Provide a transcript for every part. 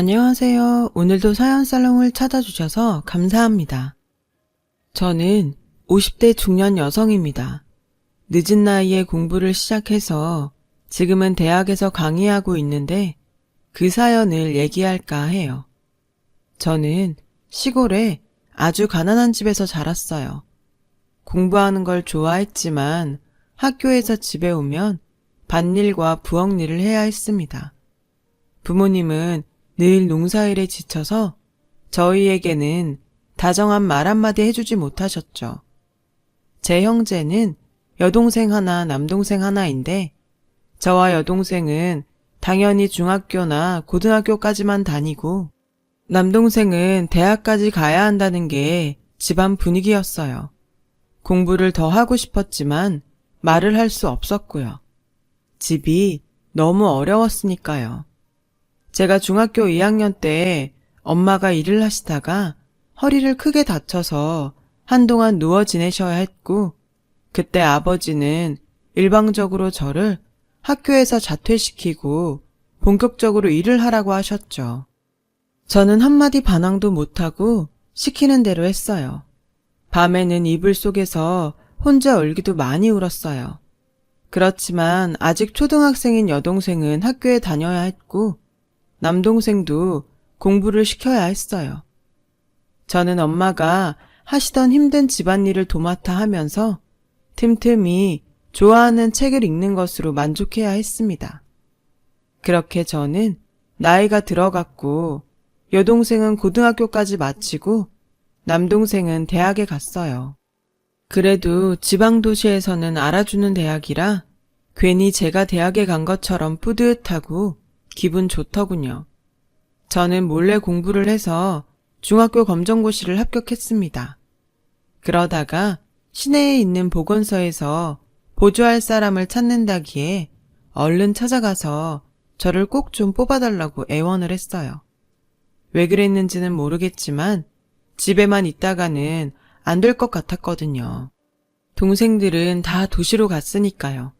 안녕하세요. 오늘도 사연살롱을 찾아주셔서 감사합니다. 저는 50대 중년 여성입니다. 늦은 나이에 공부를 시작해서 지금은 대학에서 강의하고 있는데 그 사연을 얘기할까 해요. 저는 시골에 아주 가난한 집에서 자랐어요. 공부하는 걸 좋아했지만 학교에서 집에 오면 밭일과 부엌일을 해야 했습니다. 부모님은 늘 농사일에 지쳐서 저희에게는 다정한 말 한마디 해주지 못하셨죠. 제 형제는 여동생 하나, 남동생 하나인데 저와 여동생은 당연히 중학교나 고등학교까지만 다니고 남동생은 대학까지 가야 한다는 게 집안 분위기였어요. 공부를 더 하고 싶었지만 말을 할 수 없었고요. 집이 너무 어려웠으니까요. 제가 중학교 2학년 때 엄마가 일을 하시다가 허리를 크게 다쳐서 한동안 누워 지내셔야 했고, 그때 아버지는 일방적으로 저를 학교에서 자퇴시키고 본격적으로 일을 하라고 하셨죠. 저는 한마디 반항도 못하고 시키는 대로 했어요. 밤에는 이불 속에서 혼자 울기도 많이 울었어요. 그렇지만 아직 초등학생인 여동생은 학교에 다녀야 했고 남동생도 공부를 시켜야 했어요. 저는 엄마가 하시던 힘든 집안일을 도맡아 하면서 틈틈이 좋아하는 책을 읽는 것으로 만족해야 했습니다. 그렇게 저는 나이가 들어갔고 여동생은 고등학교까지 마치고 남동생은 대학에 갔어요. 그래도 지방도시에서는 알아주는 대학이라 괜히 제가 대학에 간 것처럼 뿌듯하고 기분 좋더군요. 저는 몰래 공부를 해서 중학교 검정고시를 합격했습니다. 그러다가 시내에 있는 보건소에서 보조할 사람을 찾는다기에 얼른 찾아가서 저를 꼭 좀 뽑아달라고 애원을 했어요. 왜 그랬는지는 모르겠지만 집에만 있다가는 안 될 것 같았거든요. 동생들은 다 도시로 갔으니까요.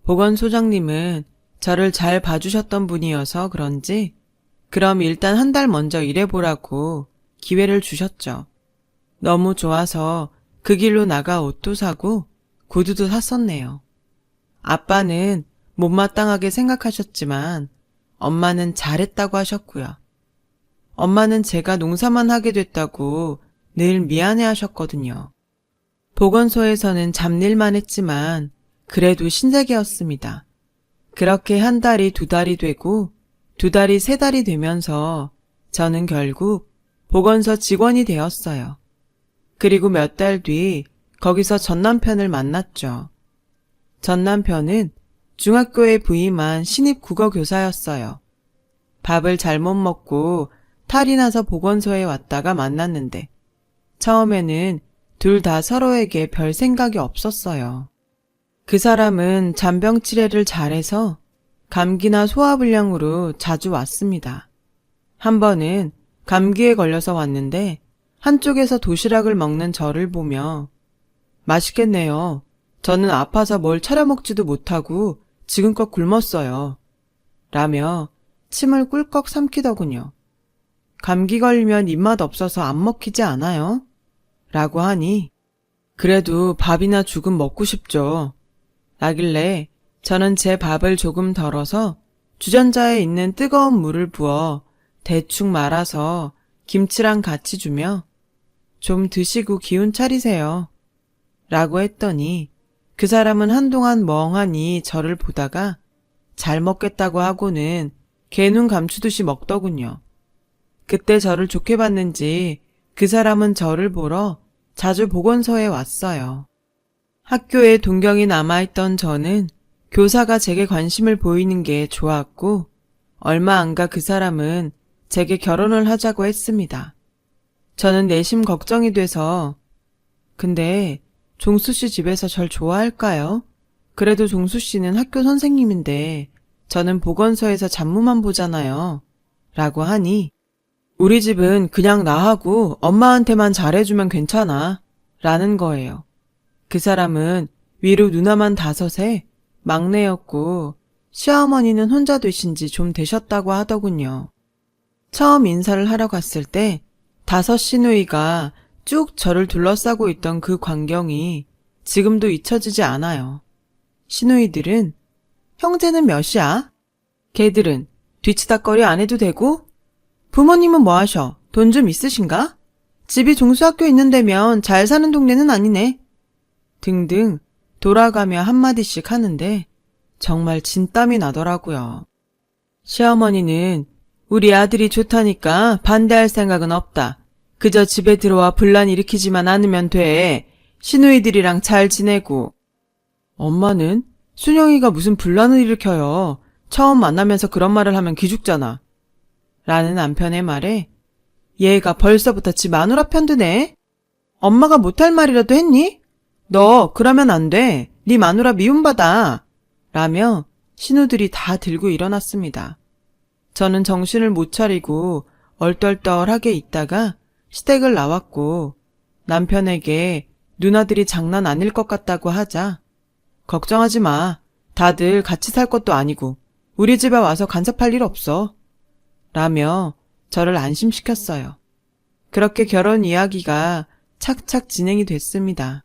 보건소장님은 저를 잘 봐주셨던 분이어서 그런지 그럼 일단 한 달 먼저 일해보라고 기회를 주셨죠. 너무 좋아서 그 길로 나가 옷도 사고 구두도 샀었네요. 아빠는 못마땅하게 생각하셨지만 엄마는 잘했다고 하셨고요. 엄마는 제가 농사만 하게 됐다고 늘 미안해 하셨거든요. 보건소에서는 잡일만 했지만 그래도 신세계였습니다. 그렇게 한 달이 두 달이 되고 두 달이 세 달이 되면서 저는 결국 보건소 직원이 되었어요. 그리고 몇 달 뒤 거기서 전 남편을 만났죠. 전 남편은 중학교에 부임한 신입 국어교사였어요. 밥을 잘못 먹고 탈이 나서 보건소에 왔다가 만났는데 처음에는 둘 다 서로에게 별 생각이 없었어요. 그 사람은 잔병 치레를 잘해서 감기나 소화불량으로 자주 왔습니다. 한 번은 감기에 걸려서 왔는데 한쪽에서 도시락을 먹는 저를 보며 맛있겠네요. 저는 아파서 뭘 차려 먹지도 못하고 지금껏 굶었어요. 라며 침을 꿀꺽 삼키더군요. 감기 걸리면 입맛 없어서 안 먹히지 않아요? 라고 하니 그래도 밥이나 죽은 먹고 싶죠. 라길래 저는 제 밥을 조금 덜어서 주전자에 있는 뜨거운 물을 부어 대충 말아서 김치랑 같이 주며 좀 드시고 기운 차리세요. 라고 했더니 그 사람은 한동안 멍하니 저를 보다가 잘 먹겠다고 하고는 개눈 감추듯이 먹더군요. 그때 저를 좋게 봤는지 그 사람은 저를 보러 자주 보건소에 왔어요. 학교에 동경이 남아있던 저는 교사가 제게 관심을 보이는 게 좋았고 얼마 안 가 그 사람은 제게 결혼을 하자고 했습니다. 저는 내심 걱정이 돼서 근데 종수 씨 집에서 절 좋아할까요? 그래도 종수 씨는 학교 선생님인데 저는 보건소에서 잡무만 보잖아요. 라고 하니 우리 집은 그냥 나하고 엄마한테만 잘해주면 괜찮아. 라는 거예요. 그 사람은 위로 누나만 5에 막내였고 시어머니는 혼자 되신 지 좀 되셨다고 하더군요. 처음 인사를 하러 갔을 때 5 시누이가 쭉 저를 둘러싸고 있던 그 광경이 지금도 잊혀지지 않아요. 시누이들은 형제는 몇이야? 걔들은 뒤치다꺼리 안 해도 되고? 부모님은 뭐 하셔? 돈 좀 있으신가? 집이 종수학교 있는 데면 잘 사는 동네는 아니네. 등등 돌아가며 한마디씩 하는데 정말 진땀이 나더라고요. 시어머니는 우리 아들이 좋다니까 반대할 생각은 없다. 그저 집에 들어와 분란 일으키지만 않으면 돼. 시누이들이랑 잘 지내고. 엄마는 순영이가 무슨 분란을 일으켜요. 처음 만나면서 그런 말을 하면 기죽잖아. 라는 남편의 말에 얘가 벌써부터 지 마누라 편드네. 엄마가 못할 말이라도 했니? 너 그러면 안 돼. 네 마누라 미움받아. 라며 신우들이 다 들고 일어났습니다. 저는 정신을 못 차리고 얼떨떨하게 있다가 시댁을 나왔고 남편에게 누나들이 장난 아닐 것 같다고 하자 걱정하지 마. 다들 같이 살 것도 아니고 우리 집에 와서 간섭할 일 없어. 라며 저를 안심시켰어요. 그렇게 결혼 이야기가 착착 진행이 됐습니다.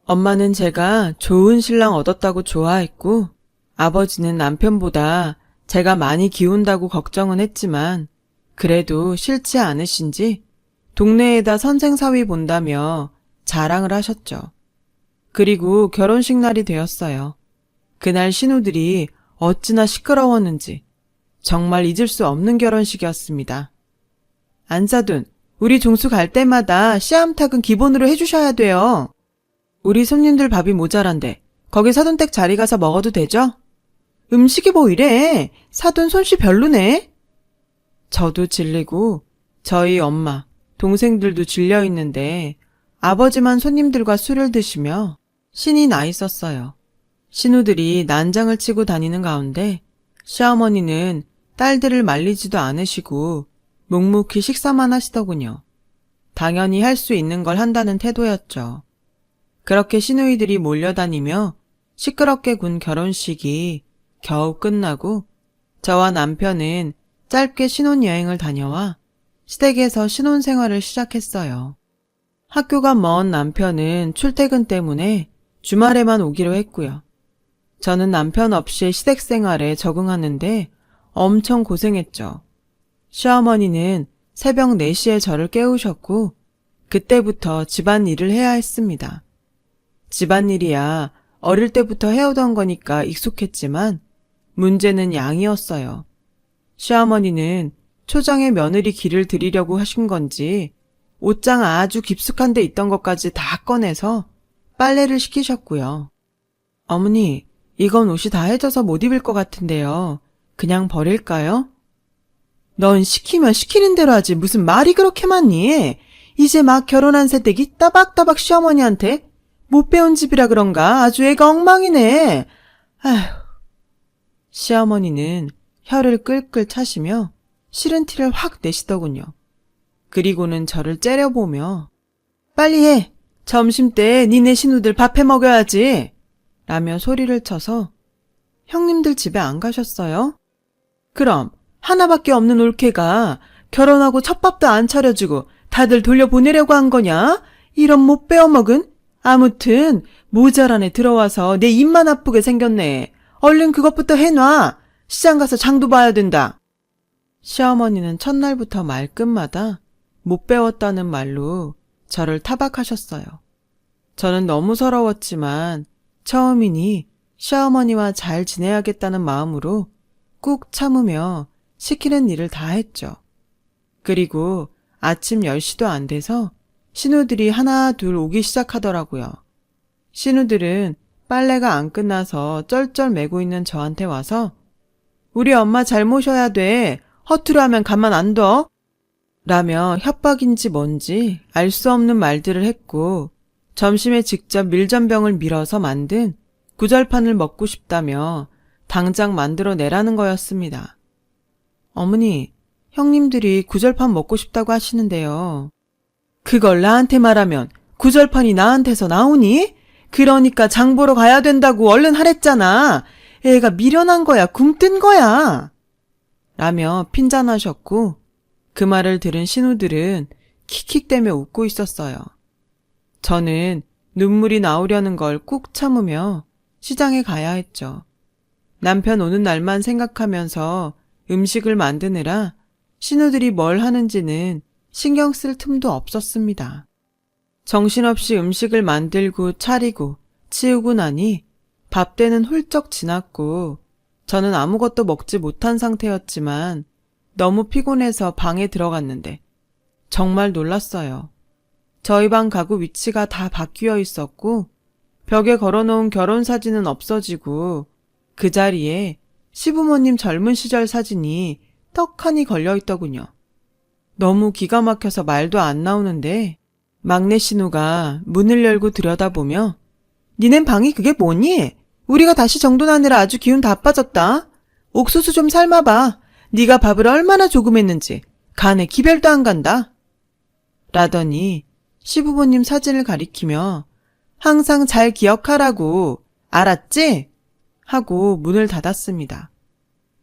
엄마는 제가 좋은 신랑 얻었다고 좋아했고 아버지는 남편보다 제가 많이 기운다고 걱정은 했지만 그래도 싫지 않으신지 동네에다 선생사위 본다며 자랑을 하셨죠. 그리고 결혼식 날이 되었어요. 그날 신우들이 어찌나 시끄러웠는지 정말 잊을 수 없는 결혼식이었습니다. 안사돈, 우리 종수 갈 때마다 씨암탉은 기본으로 해주셔야 돼요. 우리 손님들 밥이 모자란데 거기 사돈댁 자리 가서 먹어도 되죠? 음식이 뭐 이래? 사돈 솜씨 별로네? 저도 질리고 저희 엄마, 동생들도 질려 있는데 아버지만 손님들과 술을 드시며 신이 나 있었어요. 신우들이 난장을 치고 다니는 가운데 시어머니는 딸들을 말리지도 않으시고 묵묵히 식사만 하시더군요. 당연히 할 수 있는 걸 한다는 태도였죠. 그렇게 시누이들이 몰려다니며 시끄럽게 군 결혼식이 겨우 끝나고 저와 남편은 짧게 신혼여행을 다녀와 시댁에서 신혼생활을 시작했어요. 학교가 먼 남편은 출퇴근 때문에 주말에만 오기로 했고요. 저는 남편 없이 시댁 생활에 적응하는데 엄청 고생했죠. 시어머니는 새벽 4시에 저를 깨우셨고 그때부터 집안일을 해야 했습니다. 집안일이야 어릴 때부터 해오던 거니까 익숙했지만 문제는 양이었어요. 시어머니는 초장에 며느리 기를 들이려고 하신 건지 옷장 아주 깊숙한 데 있던 것까지 다 꺼내서 빨래를 시키셨고요. 어머니, 이건 옷이 다 해져서 못 입을 것 같은데요. 그냥 버릴까요? 넌 시키면 시키는 대로 하지 무슨 말이 그렇게 많니? 이제 막 결혼한 새댁이 따박따박 시어머니한테 못 배운 집이라 그런가 아주 애가 엉망이네. 아휴. 시어머니는 혀를 끌끌 차시며 싫은 티를 확 내시더군요. 그리고는 저를 째려보며 빨리 해. 점심때 니네 신우들 밥 해 먹여야지. 라며 소리를 쳐서 형님들 집에 안 가셨어요? 그럼 하나밖에 없는 올케가 결혼하고 첫밥도 안 차려주고 다들 돌려보내려고 한 거냐? 이런 못 배워먹은? 아무튼 모자란에 들어와서 내 입만 아프게 생겼네. 얼른 그것부터 해놔. 시장 가서 장도 봐야 된다. 시어머니는 첫날부터 말끝마다 못 배웠다는 말로 저를 타박하셨어요. 저는 너무 서러웠지만 처음이니 시어머니와 잘 지내야겠다는 마음으로 꾹 참으며 시키는 일을 다 했죠. 그리고 아침 10시도 안 돼서 신우들이 하나 둘 오기 시작하더라고요. 신우들은 빨래가 안 끝나서 쩔쩔 매고 있는 저한테 와서 우리 엄마 잘 모셔야 돼. 허투루 하면 가만 안 둬. 라며 협박인지 뭔지 알 수 없는 말들을 했고 점심에 직접 밀전병을 밀어서 만든 구절판을 먹고 싶다며 당장 만들어 내라는 거였습니다. 어머니, 형님들이 구절판 먹고 싶다고 하시는데요. 그걸 나한테 말하면 구절판이 나한테서 나오니? 그러니까 장 보러 가야 된다고 얼른 하랬잖아. 애가 미련한 거야, 굼뜬 거야. 라며 핀잔하셨고 그 말을 들은 신우들은 킥킥대며 웃고 있었어요. 저는 눈물이 나오려는 걸 꾹 참으며 시장에 가야 했죠. 남편 오는 날만 생각하면서 음식을 만드느라 신우들이 뭘 하는지는 신경 쓸 틈도 없었습니다. 정신없이 음식을 만들고 차리고 치우고 나니 밥때는 훌쩍 지났고 저는 아무것도 먹지 못한 상태였지만 너무 피곤해서 방에 들어갔는데 정말 놀랐어요. 저희 방 가구 위치가 다 바뀌어 있었고 벽에 걸어놓은 결혼사진은 없어지고 그 자리에 시부모님 젊은 시절 사진이 떡하니 걸려있더군요. 너무 기가 막혀서 말도 안 나오는데 막내 신우가 문을 열고 들여다보며 니넨 방이 그게 뭐니? 우리가 다시 정돈하느라 아주 기운 다 빠졌다. 옥수수 좀 삶아봐. 네가 밥을 얼마나 조금 했는지 간에 기별도 안 간다. 라더니 시부모님 사진을 가리키며 항상 잘 기억하라고 알았지? 하고 문을 닫았습니다.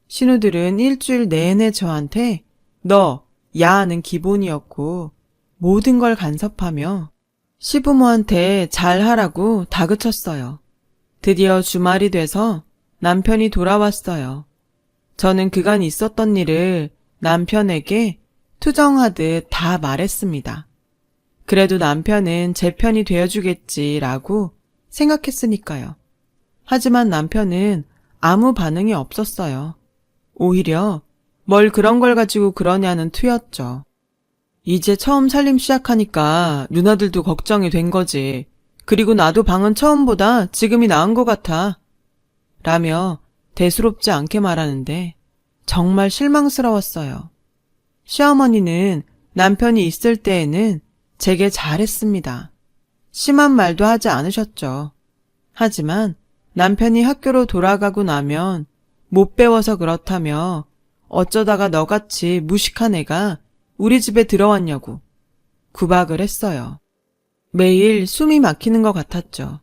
신우들은 일주일 내내 저한테 너, 야는 기본이었고 모든 걸 간섭하며 시부모한테 잘하라고 다그쳤어요. 드디어 주말이 돼서 남편이 돌아왔어요. 저는 그간 있었던 일을 남편에게 투정하듯 다 말했습니다. 그래도 남편은 제 편이 되어주겠지라고 생각했으니까요. 하지만 남편은 아무 반응이 없었어요. 오히려 뭘 그런 걸 가지고 그러냐는 투였죠. 이제 처음 살림 시작하니까 누나들도 걱정이 된 거지. 그리고 나도 방은 처음보다 지금이 나은 것 같아. 라며 대수롭지 않게 말하는데 정말 실망스러웠어요. 시어머니는 남편이 있을 때에는 제게 잘했습니다. 심한 말도 하지 않으셨죠. 하지만 남편이 학교로 돌아가고 나면 못 배워서 그렇다며 어쩌다가 너같이 무식한 애가 우리 집에 들어왔냐고 구박을 했어요. 매일 숨이 막히는 것 같았죠.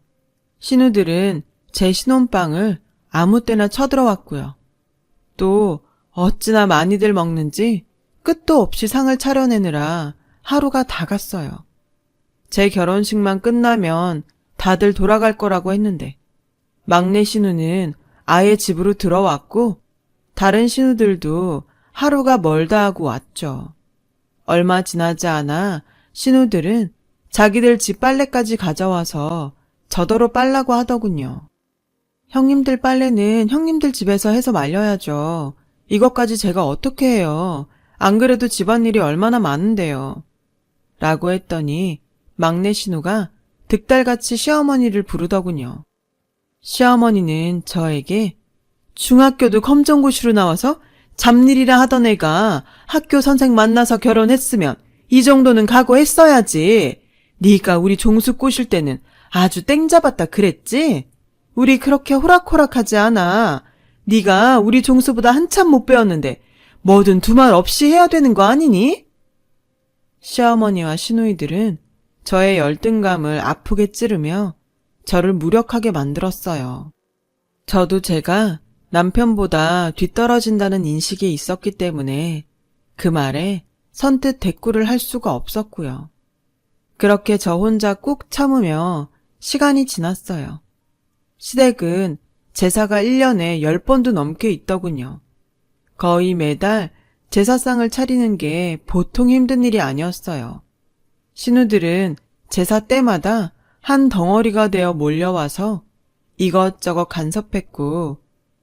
신우들은 제 신혼방을 아무 때나 쳐들어왔고요. 또 어찌나 많이들 먹는지 끝도 없이 상을 차려내느라 하루가 다 갔어요. 제 결혼식만 끝나면 다들 돌아갈 거라고 했는데 막내 신우는 아예 집으로 들어왔고 다른 신우들도 하루가 멀다 하고 왔죠. 얼마 지나지 않아 신우들은 자기들 집 빨래까지 가져와서 저더러 빨라고 하더군요. 형님들 빨래는 형님들 집에서 해서 말려야죠. 이것까지 제가 어떻게 해요. 안 그래도 집안일이 얼마나 많은데요. 라고 했더니 막내 신우가 득달같이 시어머니를 부르더군요. 시어머니는 저에게 중학교도 검정고시로 나와서 잡일이라 하던 애가 학교 선생 만나서 결혼했으면 이 정도는 각오했어야지. 네가 우리 종수 꼬실 때는 아주 땡 잡았다 그랬지? 우리 그렇게 호락호락하지 않아. 네가 우리 종수보다 한참 못 배웠는데 뭐든 두말 없이 해야 되는 거 아니니? 시어머니와 시누이들은 저의 열등감을 아프게 찌르며 저를 무력하게 만들었어요. 저도 제가 남편보다 뒤떨어진다는 인식이 있었기 때문에 그 말에 선뜻 대꾸를 할 수가 없었고요. 그렇게 저 혼자 꾹 참으며 시간이 지났어요. 시댁은 제사가 1년에 10번도 넘게 있더군요. 거의 매달 제사상을 차리는 게 보통 힘든 일이 아니었어요. 신우들은 제사 때마다 한 덩어리가 되어 몰려와서 이것저것 간섭했고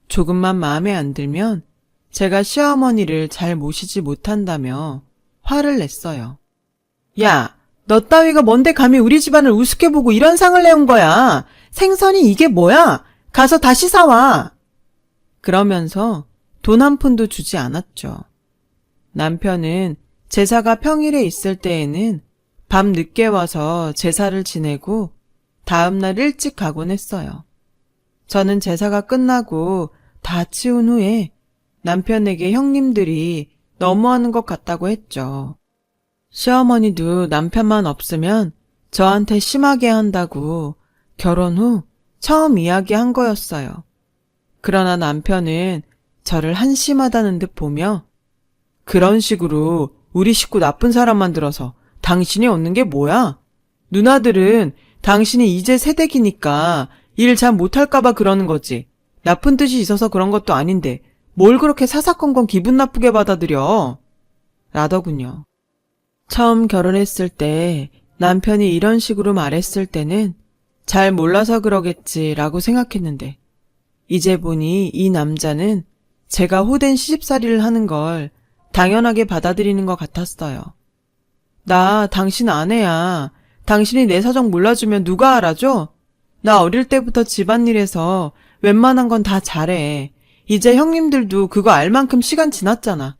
조금만 마음에 안 들면 제가 시어머니를 잘 모시지 못한다며 화를 냈어요. 야, 너 따위가 뭔데 감히 우리 집안을 우습게 보고 이런 상을 내온 거야. 생선이 이게 뭐야? 가서 다시 사와. 그러면서 돈 한 푼도 주지 않았죠. 남편은 제사가 평일에 있을 때에는 밤 늦게 와서 제사를 지내고 다음날 일찍 가곤 했어요. 저는 제사가 끝나고 다 치운 후에 남편에게 형님들이 너무하는 것 같다고 했죠. 시어머니도 남편만 없으면 저한테 심하게 한다고 결혼 후 처음 이야기한 거였어요. 그러나 남편은 저를 한심하다는 듯 보며 그런 식으로 우리 식구 나쁜 사람 만들어서 당신이 얻는 게 뭐야? 누나들은 당신이 이제 새댁이니까 일 잘 못할까봐 그러는 거지. 나쁜 뜻이 있어서 그런 것도 아닌데 뭘 그렇게 사사건건 기분 나쁘게 받아들여? 라더군요. 처음 결혼했을 때 남편이 이런 식으로 말했을 때는 잘 몰라서 그러겠지라고 생각했는데 이제 보니 이 남자는 제가 호된 시집살이를 하는 걸 당연하게 받아들이는 것 같았어요. 나 당신 아내야. 당신이 내 사정 몰라주면 누가 알아줘? 나 어릴 때부터 집안일에서 웬만한 건 다 잘해. 이제 형님들도 그거 알 만큼 시간 지났잖아.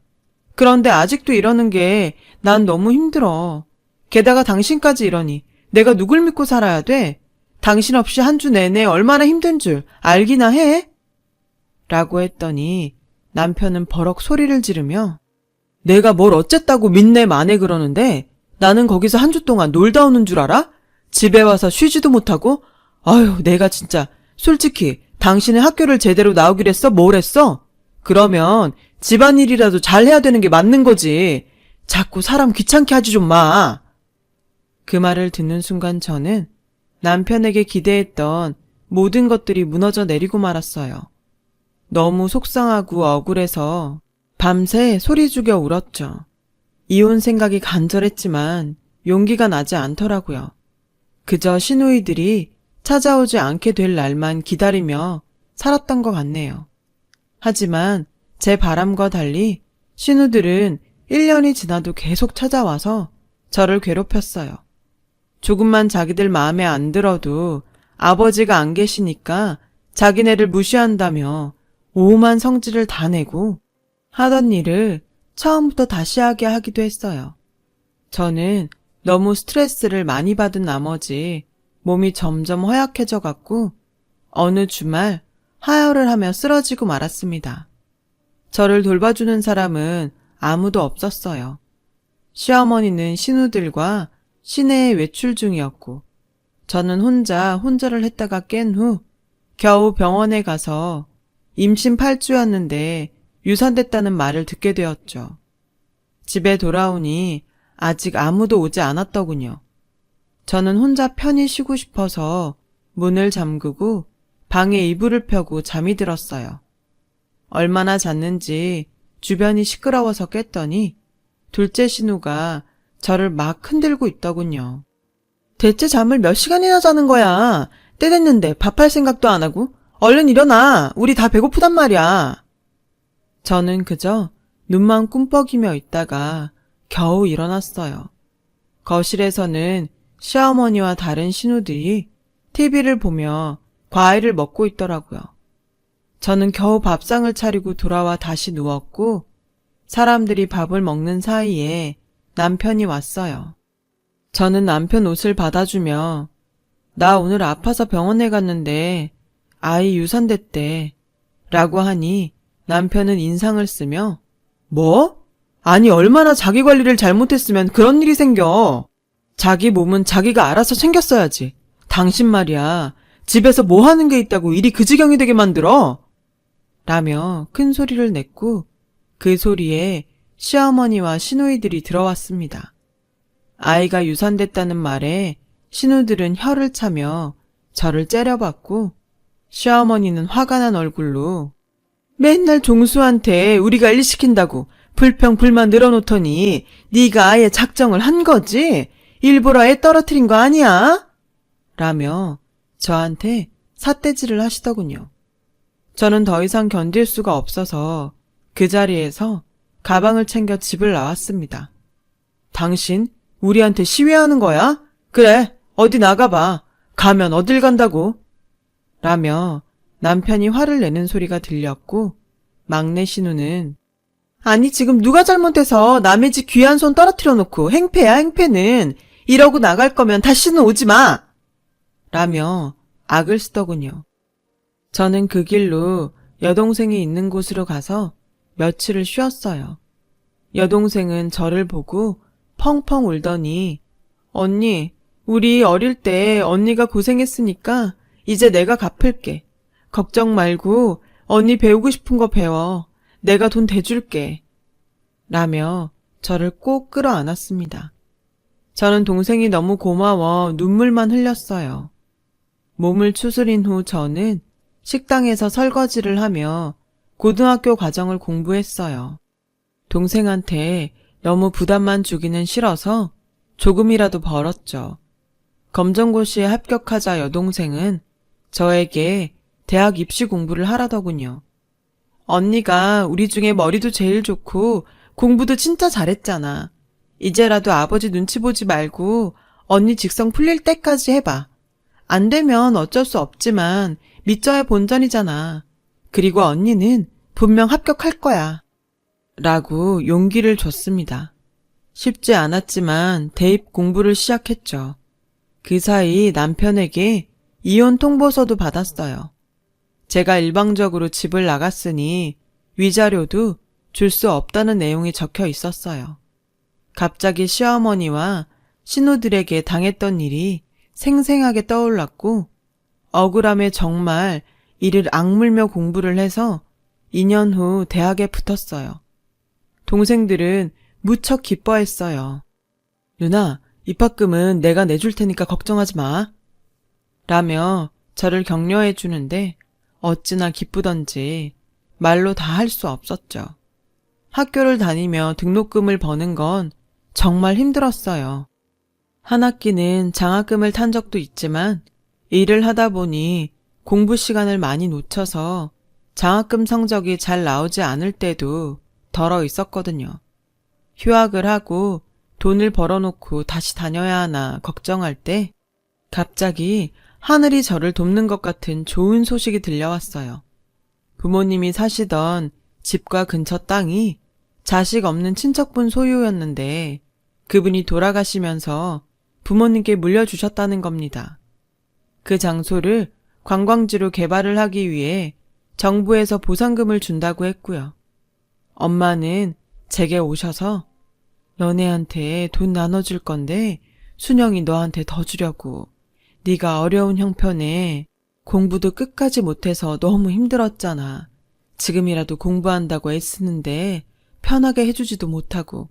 그런데 아직도 이러는 게 난 너무 힘들어. 게다가 당신까지 이러니 내가 누굴 믿고 살아야 돼? 당신 없이 한 주 내내 얼마나 힘든 줄 알기나 해? 라고 했더니 남편은 버럭 소리를 지르며 내가 뭘 어쨌다고 믿네 마네 그러는데 나는 거기서 한 주 동안 놀다 오는 줄 알아? 집에 와서 쉬지도 못하고? 아유, 내가 진짜 솔직히 당신은 학교를 제대로 나오기로 했어? 뭘 했어? 그러면 집안일이라도 잘 해야 되는 게 맞는 거지. 자꾸 사람 귀찮게 하지 좀 마. 그 말을 듣는 순간 저는 남편에게 기대했던 모든 것들이 무너져 내리고 말았어요. 너무 속상하고 억울해서 밤새 소리 죽여 울었죠. 이혼 생각이 간절했지만 용기가 나지 않더라고요. 그저 시누이들이 찾아오지 않게 될 날만 기다리며 살았던 것 같네요. 하지만 제 바람과 달리 시누들은 1년이 지나도 계속 찾아와서 저를 괴롭혔어요. 조금만 자기들 마음에 안 들어도 아버지가 안 계시니까 자기네를 무시한다며 오만 성질을 다 내고 하던 일을 처음부터 다시 하게 하기도 했어요. 저는 너무 스트레스를 많이 받은 나머지 몸이 점점 허약해져 갔고 어느 주말 하혈을 하며 쓰러지고 말았습니다. 저를 돌봐주는 사람은 아무도 없었어요. 시어머니는 시누들과 시내에 외출 중이었고 저는 혼자 혼절을 했다가 깬 후 겨우 병원에 가서 임신 8주였는데 유산됐다는 말을 듣게 되었죠. 집에 돌아오니 아직 아무도 오지 않았더군요. 저는 혼자 편히 쉬고 싶어서 문을 잠그고 방에 이불을 펴고 잠이 들었어요. 얼마나 잤는지 주변이 시끄러워서 깼더니 둘째 신우가 저를 막 흔들고 있더군요. 대체 잠을 몇 시간이나 자는 거야? 때 됐는데 밥할 생각도 안 하고? 얼른 일어나! 우리 다 배고프단 말이야. 저는 그저 눈만 꿈뻑이며 있다가 겨우 일어났어요. 거실에서는 시어머니와 다른 신우들이 TV를 보며 과일을 먹고 있더라고요. 저는 겨우 밥상을 차리고 돌아와 다시 누웠고 사람들이 밥을 먹는 사이에 남편이 왔어요. 저는 남편 옷을 받아주며 나 오늘 아파서 병원에 갔는데 아이 유산됐대 라고 하니 남편은 인상을 쓰며 뭐? 아니 얼마나 자기 관리를 잘못했으면 그런 일이 생겨. 자기 몸은 자기가 알아서 챙겼어야지. 당신 말이야. 집에서 뭐 하는 게 있다고 일이 그 지경이 되게 만들어? 라며 큰 소리를 냈고 그 소리에 시어머니와 시누이들이 들어왔습니다. 아이가 유산됐다는 말에 시누들은 혀를 차며 저를 째려봤고 시어머니는 화가 난 얼굴로 맨날 종수한테 우리가 일 시킨다고 불평 불만 늘어놓더니 네가 아예 작정을 한 거지? 일부러 애 떨어뜨린 거 아니야? 라며 저한테 삿대질을 하시더군요. 저는 더 이상 견딜 수가 없어서 그 자리에서 가방을 챙겨 집을 나왔습니다. 당신 우리한테 시위하는 거야? 그래, 어디 나가봐. 가면 어딜 간다고? 라며 남편이 화를 내는 소리가 들렸고 막내 신우는 아니 지금 누가 잘못해서 남의 집 귀한 손 떨어뜨려 놓고 행패야 행패는. 이러고 나갈 거면 다시는 오지 마. 라며 악을 쓰더군요. 저는 그 길로 여동생이 있는 곳으로 가서 며칠을 쉬었어요. 여동생은 저를 보고 펑펑 울더니 언니, 우리 어릴 때 언니가 고생했으니까 이제 내가 갚을게. 걱정 말고 언니 배우고 싶은 거 배워. 내가 돈 대줄게. 라며 저를 꼭 끌어안았습니다. 저는 동생이 너무 고마워 눈물만 흘렸어요. 몸을 추스린 후 저는 식당에서 설거지를 하며 고등학교 과정을 공부했어요. 동생한테 너무 부담만 주기는 싫어서 조금이라도 벌었죠. 검정고시에 합격하자 여동생은 저에게 대학 입시 공부를 하라더군요. 언니가 우리 중에 머리도 제일 좋고 공부도 진짜 잘했잖아. 이제라도 아버지 눈치 보지 말고 언니 직성 풀릴 때까지 해봐. 안 되면 어쩔 수 없지만 믿져야 본전이잖아. 그리고 언니는 분명 합격할 거야. 라고 용기를 줬습니다. 쉽지 않았지만 대입 공부를 시작했죠. 그 사이 남편에게 이혼 통보서도 받았어요. 제가 일방적으로 집을 나갔으니 위자료도 줄 수 없다는 내용이 적혀 있었어요. 갑자기 시어머니와 신우들에게 당했던 일이 생생하게 떠올랐고 억울함에 정말 이를 악물며 공부를 해서 2년 후 대학에 붙었어요. 동생들은 무척 기뻐했어요. 누나, 입학금은 내가 내줄 테니까 걱정하지 마. 라며 저를 격려해 주는데 어찌나 기쁘던지 말로 다 할 수 없었죠. 학교를 다니며 등록금을 버는 건 정말 힘들었어요. 한 학기는 장학금을 탄 적도 있지만 일을 하다 보니 공부 시간을 많이 놓쳐서 장학금 성적이 잘 나오지 않을 때도 덜어 있었거든요. 휴학을 하고 돈을 벌어놓고 다시 다녀야 하나 걱정할 때 갑자기 하늘이 저를 돕는 것 같은 좋은 소식이 들려왔어요. 부모님이 사시던 집과 근처 땅이 자식 없는 친척분 소유였는데 그분이 돌아가시면서 부모님께 물려주셨다는 겁니다. 그 장소를 관광지로 개발을 하기 위해 정부에서 보상금을 준다고 했고요. 엄마는 제게 오셔서 너네한테 돈 나눠줄 건데 순영이 너한테 더 주려고. 네가 어려운 형편에 공부도 끝까지 못해서 너무 힘들었잖아. 지금이라도 공부한다고 애쓰는데 편하게 해주지도 못하고.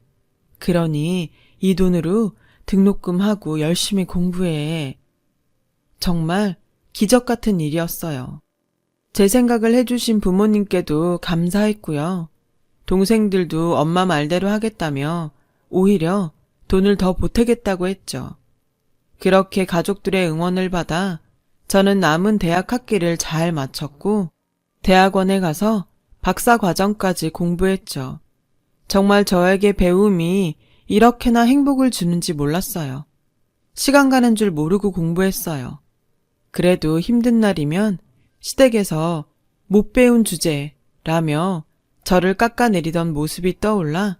그러니 이 돈으로 등록금 하고 열심히 공부해. 정말 기적 같은 일이었어요. 제 생각을 해주신 부모님께도 감사했고요. 동생들도 엄마 말대로 하겠다며 오히려 돈을 더 보태겠다고 했죠. 그렇게 가족들의 응원을 받아 저는 남은 대학 학기를 잘 마쳤고 대학원에 가서 박사 과정까지 공부했죠. 정말 저에게 배움이 이렇게나 행복을 주는지 몰랐어요. 시간 가는 줄 모르고 공부했어요. 그래도 힘든 날이면 시댁에서 못 배운 주제라며 저를 깎아내리던 모습이 떠올라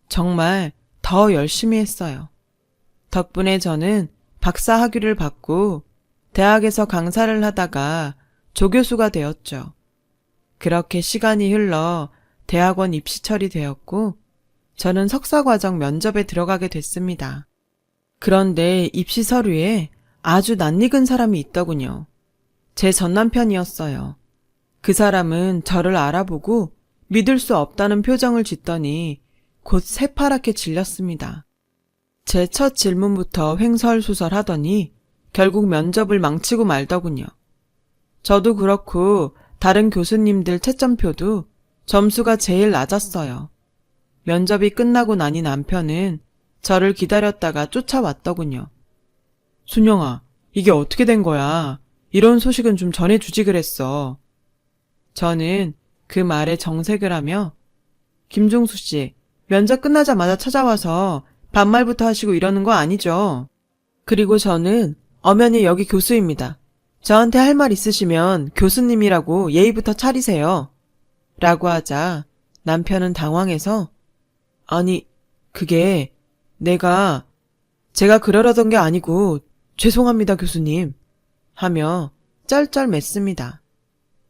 정말 더 열심히 했어요. 덕분에 저는 박사 학위를 받고 대학에서 강사를 하다가 조교수가 되었죠. 그렇게 시간이 흘러 대학원 입시철이 되었고 저는 석사과정 면접에 들어가게 됐습니다. 그런데 입시 서류에 아주 낯익은 사람이 있더군요. 제 전남편이었어요. 그 사람은 저를 알아보고 믿을 수 없다는 표정을 짓더니 곧 새파랗게 질렸습니다. 제 첫 질문부터 횡설수설하더니 결국 면접을 망치고 말더군요. 저도 그렇고 다른 교수님들 채점표도 점수가 제일 낮았어요. 면접이 끝나고 나니 남편은 저를 기다렸다가 쫓아왔더군요. 순영아, 이게 어떻게 된 거야? 이런 소식은 좀 전해주지 그랬어. 저는 그 말에 정색을 하며 김종수 씨, 면접 끝나자마자 찾아와서 반말부터 하시고 이러는 거 아니죠? 그리고 저는 엄연히 여기 교수입니다. 저한테 할 말 있으시면 교수님이라고 예의부터 차리세요. 라고 하자 남편은 당황해서 아니, 그게 제가 그러려던 게 아니고 죄송합니다 교수님 하며 쩔쩔맸습니다.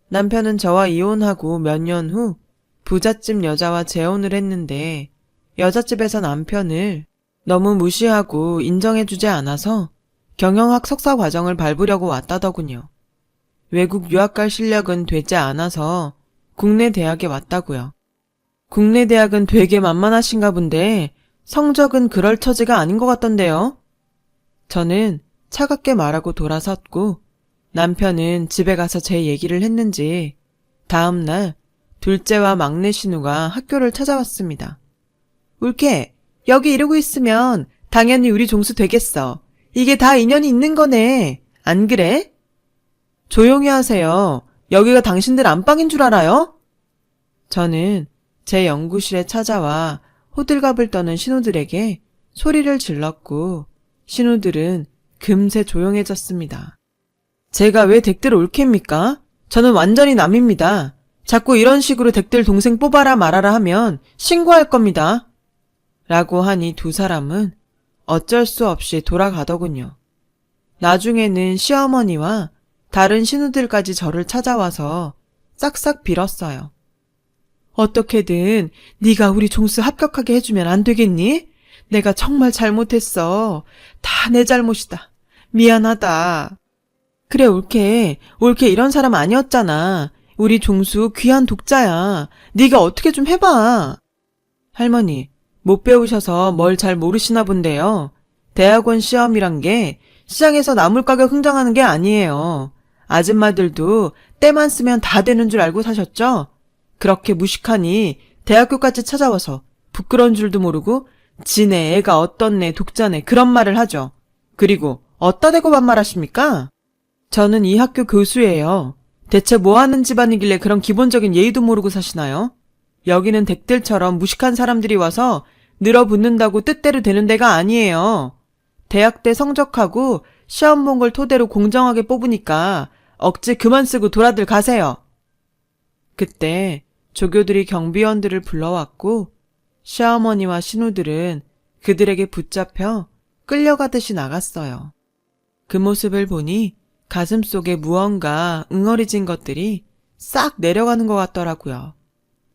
남편은 저와 이혼하고 몇 년 후 부잣집 여자와 재혼을 했는데 여자집에서 남편을 너무 무시하고 인정해주지 않아서 경영학 석사 과정을 밟으려고 왔다더군요. 외국 유학 갈 실력은 되지 않아서 국내 대학에 왔다고요. 국내 대학은 되게 만만하신가 본데 성적은 그럴 처지가 아닌 것 같던데요. 저는 차갑게 말하고 돌아섰고 남편은 집에 가서 제 얘기를 했는지 다음 날 둘째와 막내 신우가 학교를 찾아왔습니다. 울케, 여기 이러고 있으면 당연히 우리 종수 되겠어. 이게 다 인연이 있는 거네. 안 그래? 조용히 하세요. 여기가 당신들 안방인 줄 알아요? 저는 제 연구실에 찾아와 호들갑을 떠는 신우들에게 소리를 질렀고 신우들은 금세 조용해졌습니다. 제가 왜 댁들 올케입니까? 저는 완전히 남입니다. 자꾸 이런 식으로 댁들 동생 뽑아라 말아라 하면 신고할 겁니다. 라고 하니 두 사람은 어쩔 수 없이 돌아가더군요. 나중에는 시어머니와 다른 신우들까지 저를 찾아와서 싹싹 빌었어요. 어떻게든 네가 우리 종수 합격하게 해주면 안 되겠니? 내가 정말 잘못했어. 다 내 잘못이다. 미안하다. 그래 올케 이런 사람 아니었잖아. 우리 종수 귀한 독자야. 네가 어떻게 좀 해봐. 할머니, 못 배우셔서 뭘 잘 모르시나 본데요. 대학원 시험이란 게 시장에서 나물 가격 흥정하는 게 아니에요. 아줌마들도 때만 쓰면 다 되는 줄 알고 사셨죠? 그렇게 무식하니 대학교까지 찾아와서 부끄러운 줄도 모르고 지네 애가 어떤 애 독자네 그런 말을 하죠. 그리고 어따 대고 반말하십니까? 저는 이 학교 교수예요. 대체 뭐 하는 집안이길래 그런 기본적인 예의도 모르고 사시나요? 여기는 댁들처럼 무식한 사람들이 와서 늘어붙는다고 뜻대로 되는 데가 아니에요. 대학 때 성적하고 시험 본 걸 토대로 공정하게 뽑으니까 억지 그만 쓰고 돌아들 가세요. 그때 조교들이 경비원들을 불러왔고 시어머니와 신우들은 그들에게 붙잡혀 끌려가듯이 나갔어요. 그 모습을 보니 가슴속에 무언가 응어리진 것들이 싹 내려가는 것 같더라고요.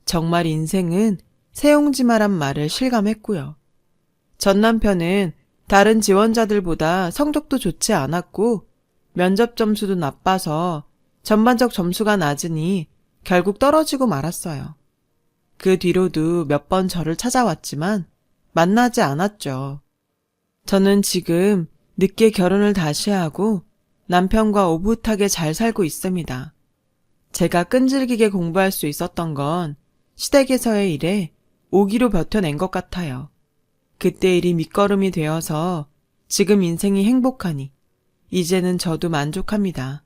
정말 인생은 새옹지마란 말을 실감했고요. 전 남편은 다른 지원자들보다 성적도 좋지 않았고 면접 점수도 나빠서 전반적 점수가 낮으니 결국 떨어지고 말았어요. 그 뒤로도 몇 번 저를 찾아왔지만 만나지 않았죠. 저는 지금 늦게 결혼을 다시 하고 남편과 오붓하게 잘 살고 있습니다. 제가 끈질기게 공부할 수 있었던 건 시댁에서의 일에 오기로 버텨낸 것 같아요. 그때 일이 밑거름이 되어서 지금 인생이 행복하니 이제는 저도 만족합니다.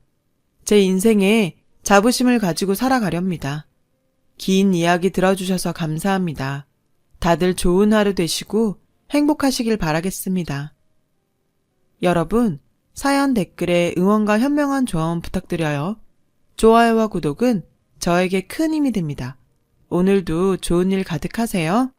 제 인생에 자부심을 가지고 살아가렵니다. 긴 이야기 들어주셔서 감사합니다. 다들 좋은 하루 되시고 행복하시길 바라겠습니다. 여러분, 사연 댓글에 응원과 현명한 조언 부탁드려요. 좋아요와 구독은 저에게 큰 힘이 됩니다. 오늘도 좋은 일 가득하세요.